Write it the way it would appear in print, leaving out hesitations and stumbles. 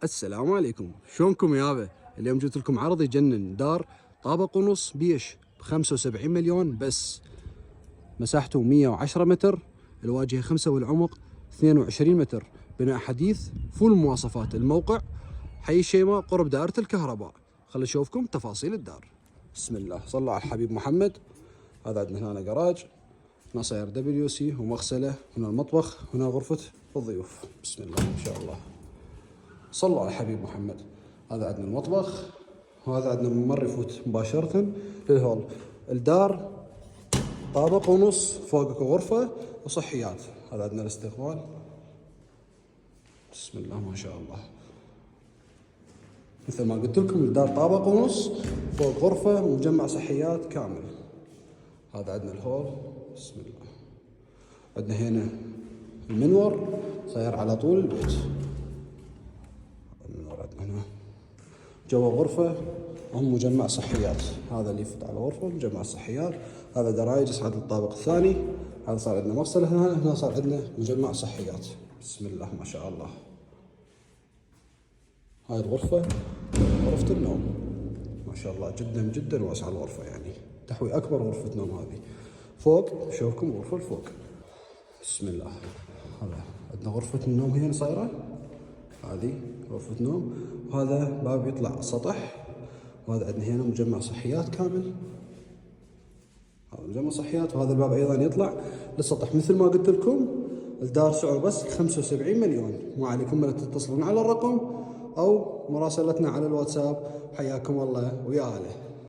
السلام عليكم، شلونكم يابا؟ اليوم جبت لكم عرض يجنن. دار طابق ونص بيش ب 75 مليون بس. مساحته 110 متر، الواجهة 5 والعمق 22 متر، بناء حديث، فول مواصفات. الموقع حي الشيماء قرب دائرة الكهرباء. خلينا نشوفكم تفاصيل الدار. بسم الله، صلوا على الحبيب محمد. هذا عندنا هنا جراج، هنا صاير دبليو سي ومغسلة، هنا المطبخ، هنا غرفة الضيوف. بسم الله ما شاء الله، صلوا على الحبيب محمد. هذا عندنا المطبخ، وهذا عندنا ممر يفوت مباشرة للهول. الدار طابق ونص، فوقك غرفة وصحيات. هذا عندنا الاستقبال. بسم الله ما شاء الله، مثل ما قلت لكم الدار طابق ونص، فوق غرفة ومجمع صحيات كامل. هذا عندنا الهول. بسم الله. عندنا هنا المنور صاير على طول البيت. هنا جوا غرفة هم مجمع صحيات. هذا اللي يفوت على غرفة مجمع صحيات. هذا درايج يصعد للطابق الثاني. هذا صار عندنا مغسلة هنا صار عندنا مجمع صحيات. بسم الله ما شاء الله. هاي الغرفة غرفة النوم، ما شاء الله جدا جدا واسعة الغرفة، يعني تحوي أكبر غرفة نوم. هذه فوق شوفكم غرفة الفوق. بسم الله. هذا عندنا غرفة النوم هنا صايرة، هذه غرفة نوم، وهذا باب يطلع سطح. وهذا عندنا هنا مجمع صحيات كامل. هذا مجمع صحيات، وهذا الباب أيضا يطلع للسطح. مثل ما قلت لكم الدار سعره بس 75 مليون. ما عليكم إلا تتصلون على الرقم أو مراسلتنا على الواتساب. حياكم الله ويا أهله.